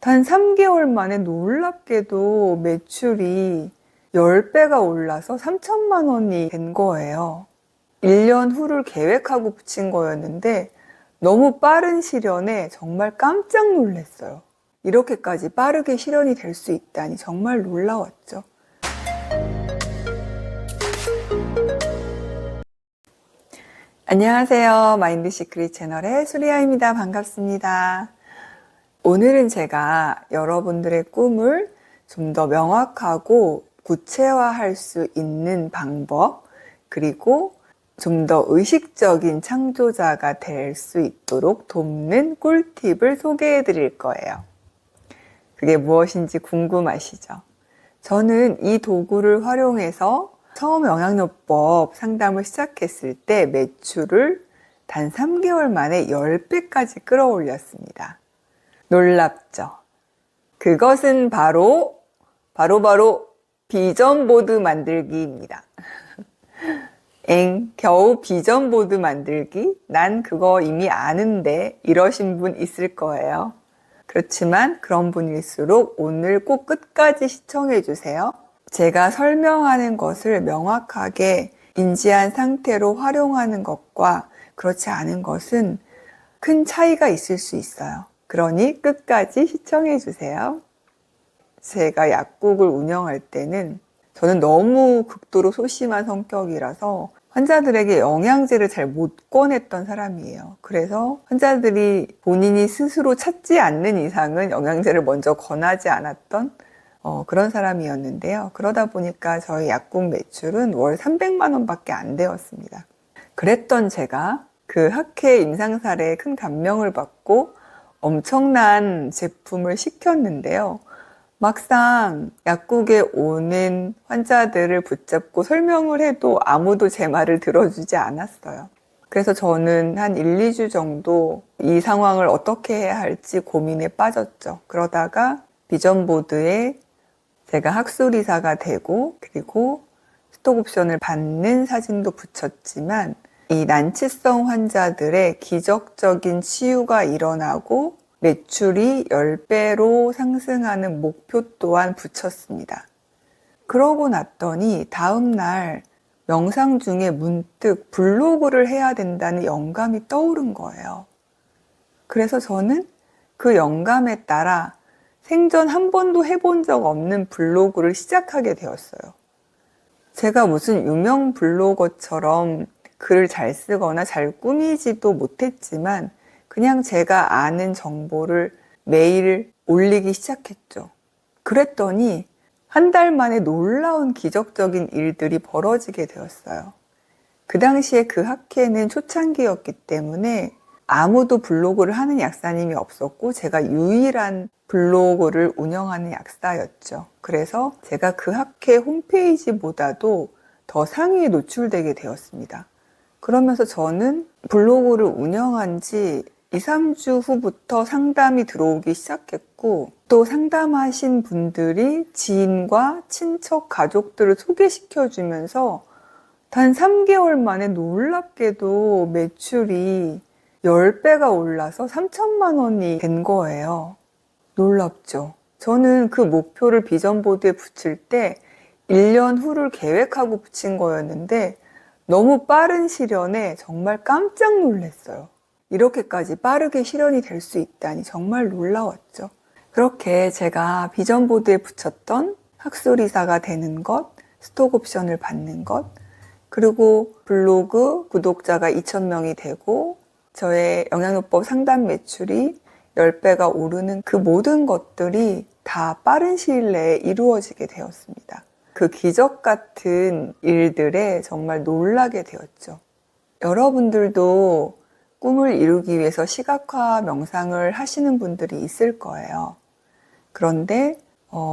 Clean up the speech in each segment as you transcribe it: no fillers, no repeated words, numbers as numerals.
단 3개월 만에 놀랍게도 매출이 10배가 올라서 3천만 원이 된 거예요. 1년 후를 계획하고 붙인 거였는데 너무 빠른 실현에 정말 깜짝 놀랐어요. 이렇게까지 빠르게 실현이 될 수 있다니 정말 놀라웠죠. 안녕하세요. 마인드 시크릿 채널의 수리아입니다. 반갑습니다. 오늘은 제가 여러분들의 꿈을 좀 더 명확하고 구체화할 수 있는 방법, 그리고 좀 더 의식적인 창조자가 될 수 있도록 돕는 꿀팁을 소개해 드릴 거예요. 그게 무엇인지 궁금하시죠? 저는 이 도구를 활용해서 처음 영양요법 상담을 시작했을 때 매출을 단 3개월 만에 10배까지 끌어올렸습니다. 놀랍죠? 그것은 바로 비전보드 만들기입니다. 겨우 비전보드 만들기? 난 그거 이미 아는데 이러신 분 있을 거예요. 그렇지만 그런 분일수록 오늘 꼭 끝까지 시청해 주세요. 제가 설명하는 것을 명확하게 인지한 상태로 활용하는 것과 그렇지 않은 것은 큰 차이가 있을 수 있어요. 그러니 끝까지 시청해 주세요. 제가 약국을 운영할 때는 저는 너무 극도로 소심한 성격이라서 환자들에게 영양제를 잘 못 권했던 사람이에요. 그래서 환자들이 본인이 스스로 찾지 않는 이상은 영양제를 먼저 권하지 않았던 그런 사람이었는데요. 그러다 보니까 저희 약국 매출은 월 300만 원밖에 안 되었습니다. 그랬던 제가 그 학회 임상사례에 큰 감명을 받고 엄청난 제품을 시켰는데요. 막상 약국에 오는 환자들을 붙잡고 설명을 해도 아무도 제 말을 들어주지 않았어요. 그래서 저는 한 1, 2주 정도 이 상황을 어떻게 해야 할지 고민에 빠졌죠. 그러다가 비전보드에 제가 학술이사가 되고 그리고 스톡옵션을 받는 사진도 붙였지만 이 난치성 환자들의 기적적인 치유가 일어나고 매출이 10배로 상승하는 목표 또한 붙였습니다. 그러고 났더니 다음날 명상 중에 문득 블로그를 해야 된다는 영감이 떠오른 거예요. 그래서 저는 그 영감에 따라 생전 한 번도 해본 적 없는 블로그를 시작하게 되었어요. 제가 무슨 유명 블로거처럼 글을 잘 쓰거나 잘 꾸미지도 못했지만 그냥 제가 아는 정보를 매일 올리기 시작했죠. 그랬더니 한 달 만에 놀라운 기적적인 일들이 벌어지게 되었어요. 그 당시에 그 학회는 초창기였기 때문에 아무도 블로그를 하는 약사님이 없었고 제가 유일한 블로그를 운영하는 약사였죠. 그래서 제가 그 학회 홈페이지보다도 더 상위에 노출되게 되었습니다. 그러면서 저는 블로그를 운영한 지 2, 3주 후부터 상담이 들어오기 시작했고 또 상담하신 분들이 지인과 친척, 가족들을 소개시켜주면서 단 3개월 만에 놀랍게도 매출이 10배가 올라서 3천만 원이 된 거예요. 놀랍죠? 저는 그 목표를 비전보드에 붙일 때 1년 후를 계획하고 붙인 거였는데 너무 빠른 실현에 정말 깜짝 놀랐어요. 이렇게까지 빠르게 실현이 될 수 있다니 정말 놀라웠죠. 그렇게 제가 비전보드에 붙였던 학술이사가 되는 것, 스톡옵션을 받는 것, 그리고 블로그 구독자가 2,000명이 되고 저의 영양요법 상담 매출이 10배가 오르는 그 모든 것들이 다 빠른 시일 내에 이루어지게 되었습니다. 그 기적 같은 일들에 정말 놀라게 되었죠. 여러분들도 꿈을 이루기 위해서 시각화 명상을 하시는 분들이 있을 거예요. 그런데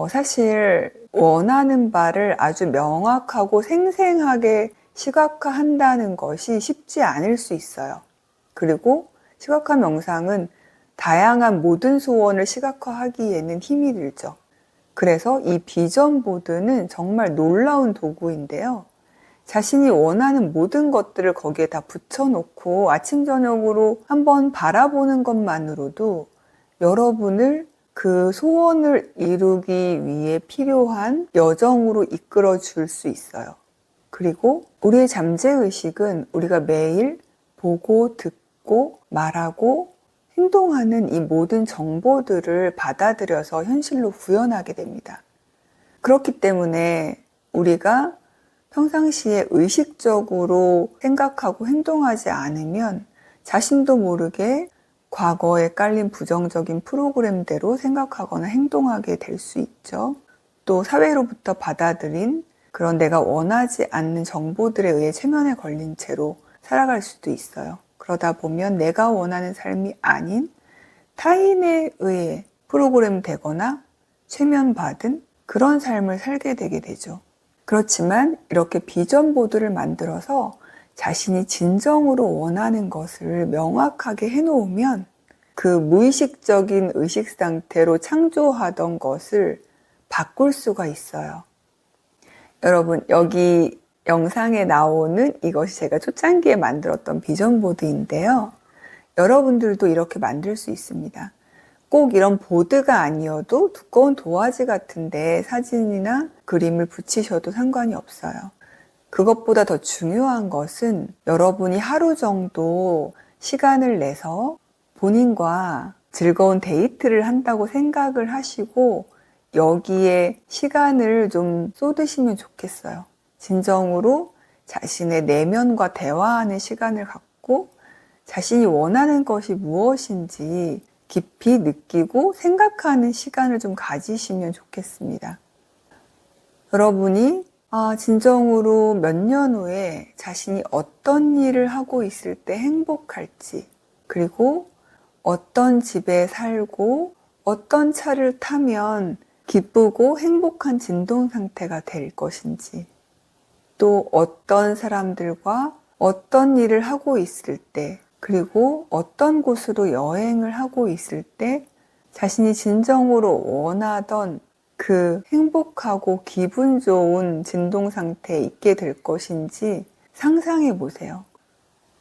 사실 원하는 바를 아주 명확하고 생생하게 시각화한다는 것이 쉽지 않을 수 있어요. 그리고 시각화 명상은 다양한 모든 소원을 시각화하기에는 힘이 들죠. 그래서 이 비전보드는 정말 놀라운 도구인데요. 자신이 원하는 모든 것들을 거기에 다 붙여놓고 아침 저녁으로 한번 바라보는 것만으로도 여러분을 그 소원을 이루기 위해 필요한 여정으로 이끌어 줄 수 있어요. 그리고 우리의 잠재의식은 우리가 매일 보고 듣고 말하고 행동하는 이 모든 정보들을 받아들여서 현실로 구현하게 됩니다. 그렇기 때문에 우리가 평상시에 의식적으로 생각하고 행동하지 않으면 자신도 모르게 과거에 깔린 부정적인 프로그램대로 생각하거나 행동하게 될 수 있죠. 또 사회로부터 받아들인 그런 내가 원하지 않는 정보들에 의해 최면에 걸린 채로 살아갈 수도 있어요. 그러다 보면 내가 원하는 삶이 아닌 타인에 의해 프로그램 되거나 최면받은 그런 삶을 살게 되게 되죠. 그렇지만 이렇게 비전 보드를 만들어서 자신이 진정으로 원하는 것을 명확하게 해놓으면 그 무의식적인 의식 상태로 창조하던 것을 바꿀 수가 있어요. 여러분, 여기 영상에 나오는 이것이 제가 초창기에 만들었던 비전 보드인데요. 여러분들도 이렇게 만들 수 있습니다. 꼭 이런 보드가 아니어도 두꺼운 도화지 같은데 사진이나 그림을 붙이셔도 상관이 없어요. 그것보다 더 중요한 것은 여러분이 하루 정도 시간을 내서 본인과 즐거운 데이트를 한다고 생각을 하시고 여기에 시간을 좀 쏟으시면 좋겠어요. 진정으로 자신의 내면과 대화하는 시간을 갖고 자신이 원하는 것이 무엇인지 깊이 느끼고 생각하는 시간을 좀 가지시면 좋겠습니다. 여러분이 진정으로 몇 년 후에 자신이 어떤 일을 하고 있을 때 행복할지, 그리고 어떤 집에 살고 어떤 차를 타면 기쁘고 행복한 진동 상태가 될 것인지, 또 어떤 사람들과 어떤 일을 하고 있을 때, 그리고 어떤 곳으로 여행을 하고 있을 때 자신이 진정으로 원하던 그 행복하고 기분 좋은 진동 상태에 있게 될 것인지 상상해 보세요.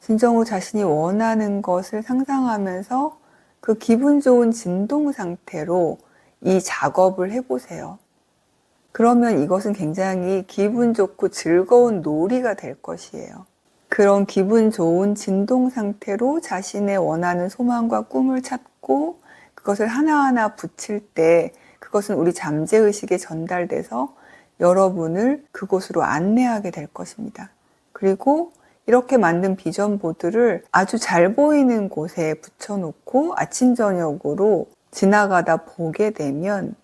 진정으로 자신이 원하는 것을 상상하면서 그 기분 좋은 진동 상태로 이 작업을 해보세요. 그러면 이것은 굉장히 기분 좋고 즐거운 놀이가 될 것이에요. 그런 기분 좋은 진동 상태로 자신의 원하는 소망과 꿈을 찾고 그것을 하나하나 붙일 때 그것은 우리 잠재의식에 전달돼서 여러분을 그곳으로 안내하게 될 것입니다. 그리고 이렇게 만든 비전 보드를 아주 잘 보이는 곳에 붙여놓고 아침 저녁으로 지나가다 보게 되면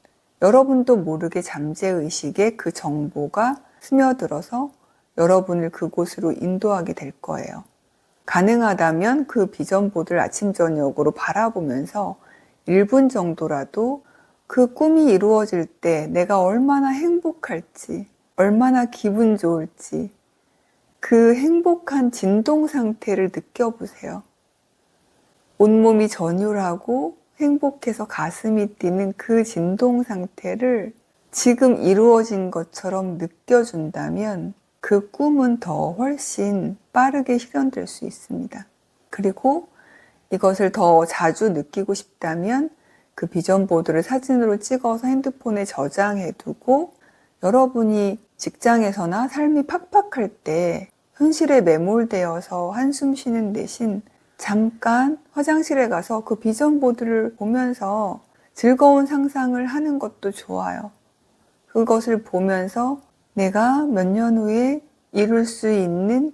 여러분도 모르게 잠재의식에 그 정보가 스며들어서 여러분을 그곳으로 인도하게 될 거예요. 가능하다면 그 비전 보드를 아침 저녁으로 바라보면서 1분 정도라도 그 꿈이 이루어질 때 내가 얼마나 행복할지, 얼마나 기분 좋을지 그 행복한 진동 상태를 느껴보세요. 온몸이 전율하고 행복해서 가슴이 뛰는 그 진동 상태를 지금 이루어진 것처럼 느껴준다면 그 꿈은 더 훨씬 빠르게 실현될 수 있습니다. 그리고 이것을 더 자주 느끼고 싶다면 그 비전 보드를 사진으로 찍어서 핸드폰에 저장해 두고 여러분이 직장에서나 삶이 팍팍할 때 현실에 매몰되어서 한숨 쉬는 대신 잠깐 화장실에 가서 그 비전 보드를 보면서 즐거운 상상을 하는 것도 좋아요. 그것을 보면서 내가 몇 년 후에 이룰 수 있는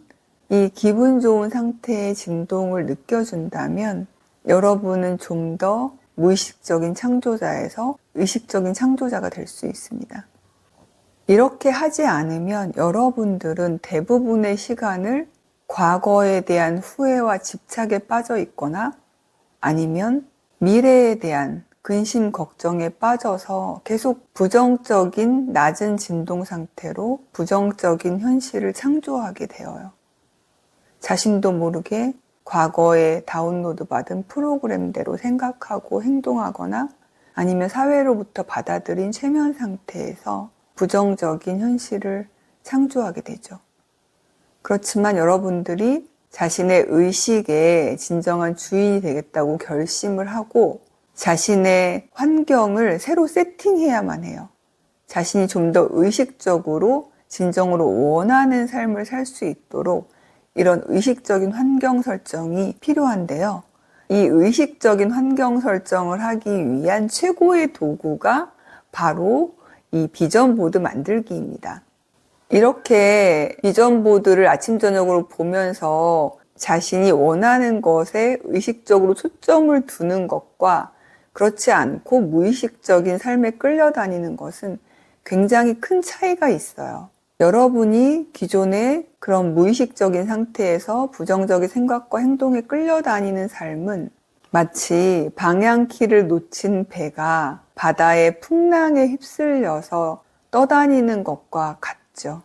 이 기분 좋은 상태의 진동을 느껴준다면 여러분은 좀 더 무의식적인 창조자에서 의식적인 창조자가 될 수 있습니다. 이렇게 하지 않으면 여러분들은 대부분의 시간을 과거에 대한 후회와 집착에 빠져 있거나 아니면 미래에 대한 근심, 걱정에 빠져서 계속 부정적인 낮은 진동 상태로 부정적인 현실을 창조하게 되어요. 자신도 모르게 과거에 다운로드 받은 프로그램대로 생각하고 행동하거나 아니면 사회로부터 받아들인 최면 상태에서 부정적인 현실을 창조하게 되죠. 그렇지만 여러분들이 자신의 의식의 진정한 주인이 되겠다고 결심을 하고 자신의 환경을 새로 세팅해야만 해요. 자신이 좀 더 의식적으로 진정으로 원하는 삶을 살 수 있도록 이런 의식적인 환경 설정이 필요한데요. 이 의식적인 환경 설정을 하기 위한 최고의 도구가 바로 이 비전 보드 만들기입니다. 이렇게 비전 보드를 아침 저녁으로 보면서 자신이 원하는 것에 의식적으로 초점을 두는 것과 그렇지 않고 무의식적인 삶에 끌려다니는 것은 굉장히 큰 차이가 있어요. 여러분이 기존의 그런 무의식적인 상태에서 부정적인 생각과 행동에 끌려다니는 삶은 마치 방향키를 놓친 배가 바다의 풍랑에 휩쓸려서 떠다니는 것과 같죠.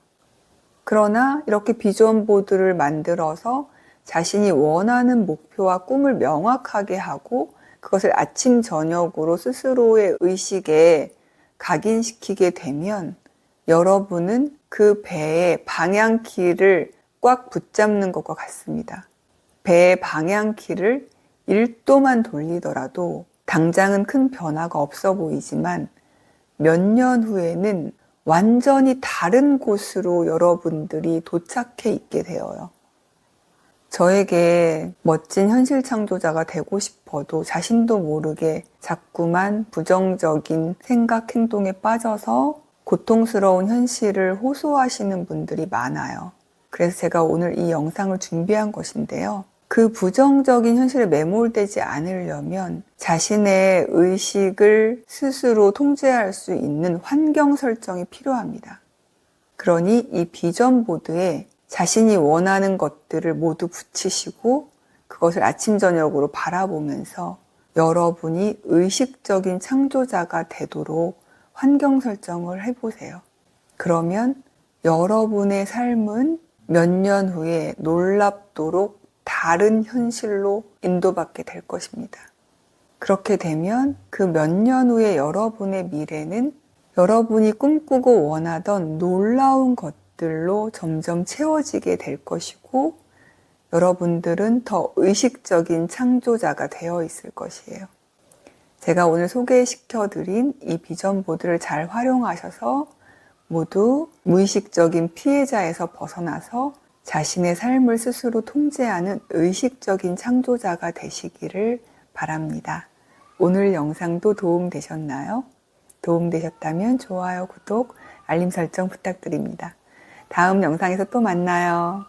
그러나 이렇게 비전 보드를 만들어서 자신이 원하는 목표와 꿈을 명확하게 하고 그것을 아침 저녁으로 스스로의 의식에 각인시키게 되면 여러분은 그 배의 방향키를 꽉 붙잡는 것과 같습니다. 배의 방향키를 1도만 돌리더라도 당장은 큰 변화가 없어 보이지만 몇 년 후에는 완전히 다른 곳으로 여러분들이 도착해 있게 되어요. 저에게 멋진 현실 창조자가 되고 싶어도 자신도 모르게 자꾸만 부정적인 생각, 행동에 빠져서 고통스러운 현실을 호소하시는 분들이 많아요. 그래서 제가 오늘 이 영상을 준비한 것인데요. 그 부정적인 현실에 매몰되지 않으려면 자신의 의식을 스스로 통제할 수 있는 환경 설정이 필요합니다. 그러니 이 비전 보드에 자신이 원하는 것들을 모두 붙이시고 그것을 아침 저녁으로 바라보면서 여러분이 의식적인 창조자가 되도록 환경 설정을 해보세요. 그러면 여러분의 삶은 몇 년 후에 놀랍도록 다른 현실로 인도받게 될 것입니다. 그렇게 되면 그 몇 년 후에 여러분의 미래는 여러분이 꿈꾸고 원하던 놀라운 것들로 점점 채워지게 될 것이고 여러분들은 더 의식적인 창조자가 되어 있을 것이에요. 제가 오늘 소개시켜드린 이 비전 보드를 잘 활용하셔서 모두 무의식적인 피해자에서 벗어나서 자신의 삶을 스스로 통제하는 의식적인 창조자가 되시기를 바랍니다. 오늘 영상도 도움되셨나요? 도움되셨다면 좋아요, 구독, 알림 설정 부탁드립니다. 다음 영상에서 또 만나요.